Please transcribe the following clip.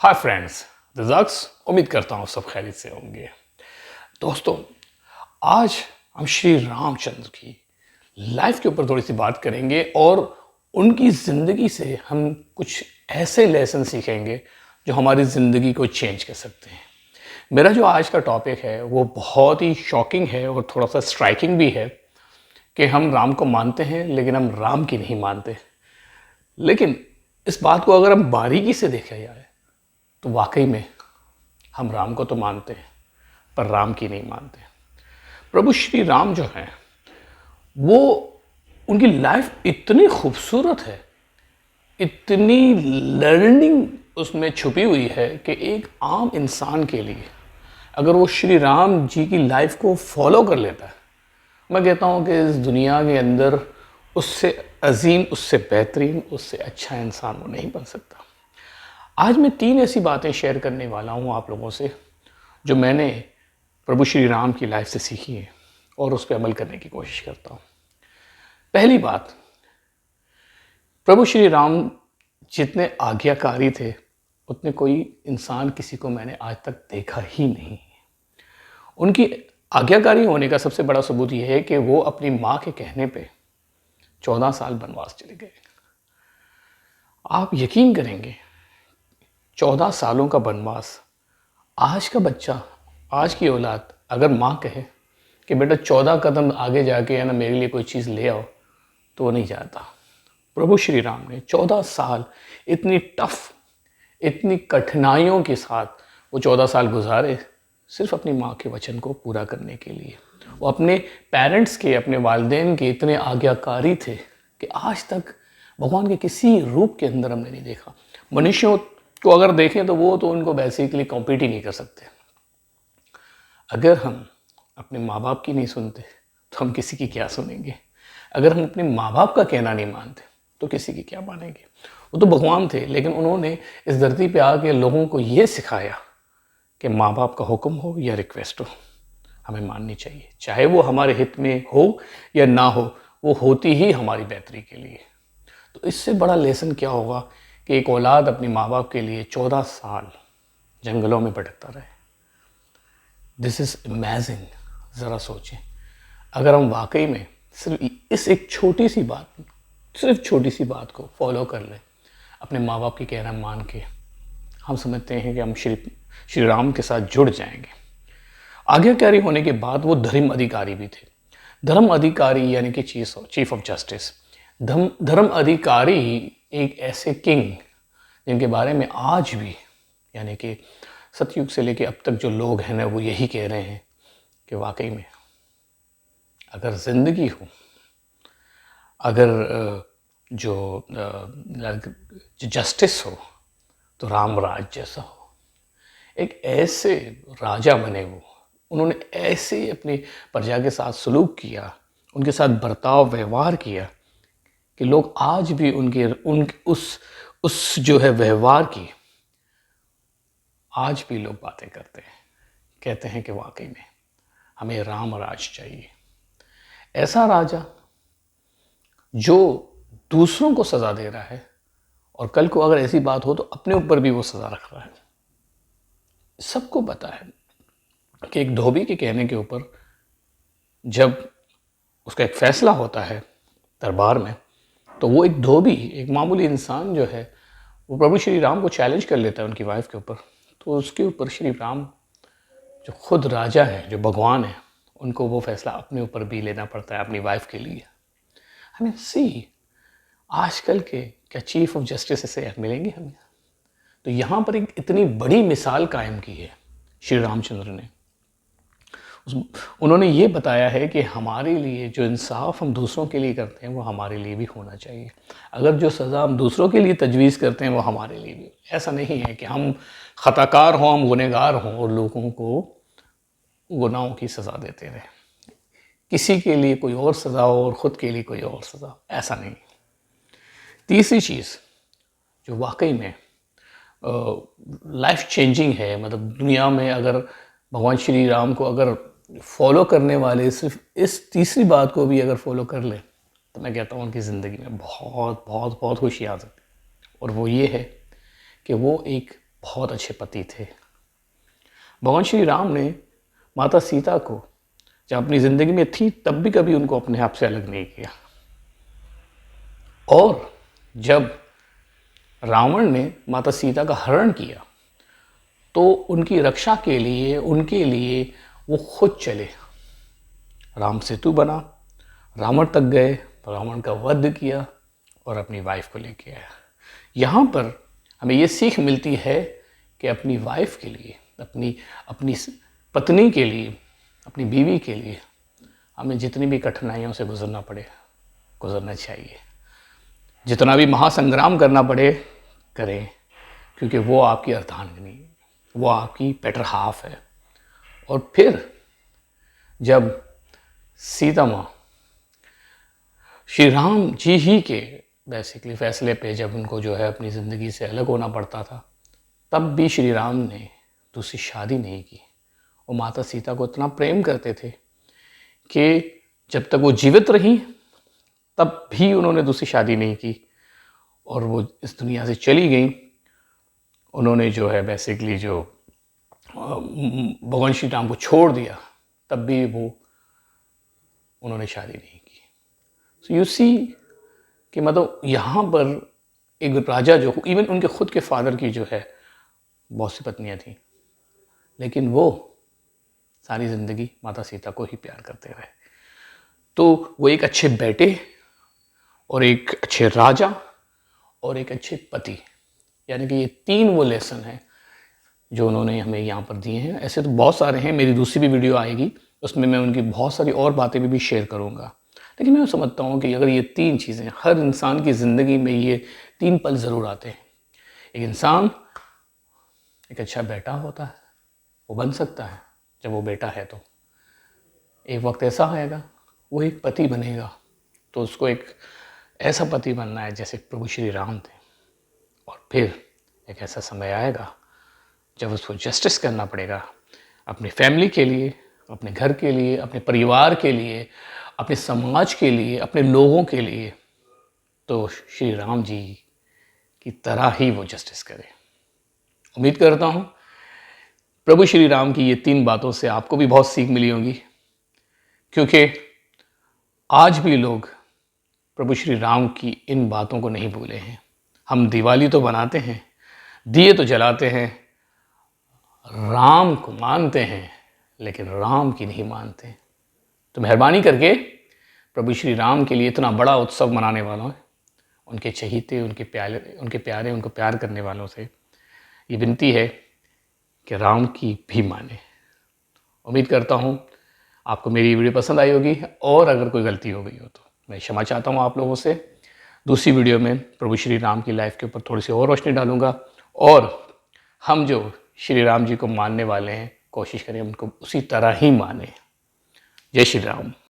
Hi friends, दिज़ाक्स। उम्मीद करता हूँ सब खैरियत से होंगे। दोस्तों, आज हम श्री रामचंद्र की लाइफ के ऊपर थोड़ी सी बात करेंगे और उनकी ज़िंदगी से हम कुछ ऐसे लेसन सीखेंगे जो हमारी ज़िंदगी को चेंज कर सकते हैं। मेरा जो आज का टॉपिक है वो बहुत ही शॉकिंग है और थोड़ा सा स्ट्राइकिंग भी है कि हम राम को मानते हैं लेकिन हम राम की नहीं मानते। लेकिन इस बात को अगर हम बारीकी से देखा जाए तो वाकई में हम राम को तो मानते हैं पर राम की नहीं मानते। प्रभु श्री राम जो हैं वो, उनकी लाइफ इतनी खूबसूरत है, इतनी लर्निंग उसमें छुपी हुई है कि एक आम इंसान के लिए अगर वो श्री राम जी की लाइफ को फॉलो कर लेता है, मैं कहता हूँ कि इस दुनिया के अंदर उससे अजीम, उससे बेहतरीन, उससे अच्छा इंसान वो नहीं बन सकता। आज मैं 3 ऐसी बातें शेयर करने वाला हूँ आप लोगों से जो मैंने प्रभु श्री राम की लाइफ से सीखी है और उस पर अमल करने की कोशिश करता हूँ। पहली बात, प्रभु श्री राम जितने आज्ञाकारी थे उतने कोई इंसान किसी को मैंने आज तक देखा ही नहीं। उनकी आज्ञाकारी होने का सबसे बड़ा सबूत यह है कि वो अपनी माँ के कहने पे 14 साल वनवास चले गए। आप यकीन करेंगे, 14 सालों का वनवास, आज का बच्चा, आज की औलाद अगर माँ कहे कि बेटा 14 कदम आगे जाके है ना मेरे लिए कोई चीज़ ले आओ, तो वो नहीं जाता। प्रभु श्री राम ने 14 साल इतनी टफ, इतनी कठिनाइयों के साथ वो 14 साल गुजारे सिर्फ अपनी माँ के वचन को पूरा करने के लिए। वो अपने पेरेंट्स के, अपने वालिदैन के इतने आज्ञाकारी थे कि आज तक भगवान के किसी रूप के अंदर हमने नहीं देखा। मनुष्यों को अगर देखें तो वो तो उनको बेसिकली कॉम्पीट ही नहीं कर सकते। अगर हम अपने माँ बाप की नहीं सुनते तो हम किसी की क्या सुनेंगे? अगर हम अपने माँ बाप का कहना नहीं मानते तो किसी की क्या मानेंगे? वो तो भगवान थे, लेकिन उन्होंने इस धरती पे आके लोगों को ये सिखाया कि माँ बाप का हुक्म हो या रिक्वेस्ट हो, हमें माननी चाहिए, चाहे वो हमारे हित में हो या ना हो, वो होती ही हमारी बेहतरी के लिए। तो इससे बड़ा लेसन क्या होगा कि एक औलाद अपने माँ बाप के लिए 14 साल जंगलों में भटकता रहे। This is amazing. ज़रा सोचें, अगर हम वाकई में सिर्फ इस एक छोटी सी बात, सिर्फ छोटी सी बात को फॉलो कर लें, अपने माँ बाप की कहना मान के, हम समझते हैं कि हम श्री राम के साथ जुड़ जाएंगे। आज्ञाकारी होने के बाद वो धर्म अधिकारी भी थे। धर्म अधिकारी यानी कि चीफ ऑफ जस्टिस। धर्म अधिकारी एक ऐसे किंग जिनके बारे में आज भी, यानी कि सतयुग से लेके अब तक जो लोग हैं ना, वो यही कह रहे हैं कि वाकई में अगर ज़िंदगी हो, अगर जो जस्टिस हो तो राम राज जैसा हो। एक ऐसे राजा बने वो, उन्होंने ऐसे अपनी प्रजा के साथ सलूक किया, उनके साथ बर्ताव व्यवहार किया कि लोग आज भी उन उस जो है व्यवहार की आज भी लोग बातें करते हैं, कहते हैं कि वाकई में हमें राम राज चाहिए। ऐसा राजा जो दूसरों को सज़ा दे रहा है और कल को अगर ऐसी बात हो तो अपने ऊपर भी वो सज़ा रख रहा है। सबको पता है कि एक धोबी के कहने के ऊपर जब उसका एक फैसला होता है दरबार में, तो वो एक धोबी, एक मामूली इंसान जो है, वो प्रभु श्री राम को चैलेंज कर लेता है उनकी वाइफ के ऊपर। तो उसके ऊपर श्री राम जो खुद राजा है, जो भगवान है, उनको वो फैसला अपने ऊपर भी लेना पड़ता है अपनी वाइफ के लिए। हमें सी आजकल के क्या चीफ ऑफ जस्टिस ऐसे मिलेंगे हमें? तो यहाँ पर एक इतनी बड़ी मिसाल कायम की है श्री रामचंद्र ने। उन्होंने ये बताया है कि हमारे लिए जो इंसाफ हम दूसरों के लिए करते हैं वो हमारे लिए भी होना चाहिए। अगर जो सज़ा हम दूसरों के लिए तजवीज़ करते हैं वो हमारे लिए भी। ऐसा नहीं है कि हम ख़ताकार हों, हम गुनहगार हों और लोगों को गुनाहों की सज़ा देते रहें, किसी के लिए कोई और सज़ा हो और ख़ुद के लिए कोई और सज़ा, ऐसा नहीं। तीसरी चीज़ जो वाकई में लाइफ चेंजिंग है, मतलब दुनिया में अगर भगवान श्री राम को अगर फॉलो करने वाले सिर्फ इस तीसरी बात को भी अगर फॉलो कर ले तो मैं कहता हूँ उनकी ज़िंदगी में बहुत बहुत बहुत खुशी आ सकती है। और वो ये है कि वो एक बहुत अच्छे पति थे। भगवान श्री राम ने माता सीता को जब अपनी ज़िंदगी में थी तब भी कभी उनको अपने आप से अलग नहीं किया। और जब रावण ने माता सीता का हरण किया तो उनकी रक्षा के लिए, उनके लिए वो खुद चले, राम सेतु बना, रावण तक गए, रावण का वध किया और अपनी वाइफ को लेके आया। यहाँ पर हमें ये सीख मिलती है कि अपनी वाइफ के लिए, अपनी अपनी पत्नी के लिए, अपनी बीवी के लिए हमें जितनी भी कठिनाइयों से गुजरना पड़े, गुजरना चाहिए। जितना भी महासंग्राम करना पड़े, करें, क्योंकि वो आपकी अर्धांगिनी है, वो आपकी बेटर हाफ है। और फिर जब सीता माँ श्री राम जी ही के बेसिकली फैसले पे जब उनको जो है अपनी ज़िंदगी से अलग होना पड़ता था, तब भी श्री राम ने दूसरी शादी नहीं की। वो माता सीता को इतना प्रेम करते थे कि जब तक वो जीवित रहीं तब भी उन्होंने दूसरी शादी नहीं की और वो इस दुनिया से चली गई। उन्होंने जो है बेसिकली जो भगवान श्री राम को छोड़ दिया, तब भी वो उन्होंने शादी नहीं की। सो यू सी कि मतलब यहाँ पर एक राजा जो इवन उनके खुद के फादर की जो है बहुत सी पत्नियाँ थीं, लेकिन वो सारी ज़िंदगी माता सीता को ही प्यार करते रहे। तो वो एक अच्छे बेटे और एक अच्छे राजा और एक अच्छे पति, यानी कि ये तीन वो लेसन हैं जो उन्होंने हमें यहाँ पर दिए हैं। ऐसे तो बहुत सारे हैं, मेरी दूसरी भी वीडियो आएगी, उसमें मैं उनकी बहुत सारी और बातें भी शेयर करूँगा। लेकिन मैं समझता हूँ कि अगर ये तीन चीज़ें हर इंसान की ज़िंदगी में, ये तीन पल ज़रूर आते हैं। एक इंसान एक अच्छा बेटा होता है, वो बन सकता है जब वो बेटा है, तो एक वक्त ऐसा आएगा वो एक पति बनेगा, तो उसको एक ऐसा पति बनना है जैसे प्रभु श्री राम थे। और फिर एक ऐसा समय आएगा जब उसको जस्टिस करना पड़ेगा अपनी फैमिली के लिए, अपने घर के लिए, अपने परिवार के लिए, अपने समाज के लिए, अपने लोगों के लिए। तो श्री राम जी की तरह ही वो जस्टिस करे। उम्मीद करता हूँ प्रभु श्री राम की ये तीन बातों से आपको भी बहुत सीख मिली होगी, क्योंकि आज भी लोग प्रभु श्री राम की इन बातों को नहीं भूले हैं। हम दिवाली तो बनाते हैं, दिए तो जलाते हैं, राम को मानते हैं, लेकिन राम की नहीं मानते। तो मेहरबानी करके प्रभु श्री राम के लिए इतना बड़ा उत्सव मनाने वालों, उनके चहीते, उनके प्यारे, उनको प्यार करने वालों से ये विनती है कि राम की भी माने। उम्मीद करता हूँ आपको मेरी वीडियो पसंद आई होगी, और अगर कोई गलती हो गई हो तो मैं क्षमा चाहता हूँ आप लोगों से। दूसरी वीडियो में प्रभु श्री राम की लाइफ के ऊपर थोड़ी सी और रोशनी डालूँगा, और हम जो श्री राम जी को मानने वाले हैं, कोशिश करें उनको उसी तरह ही माने। जय श्री राम।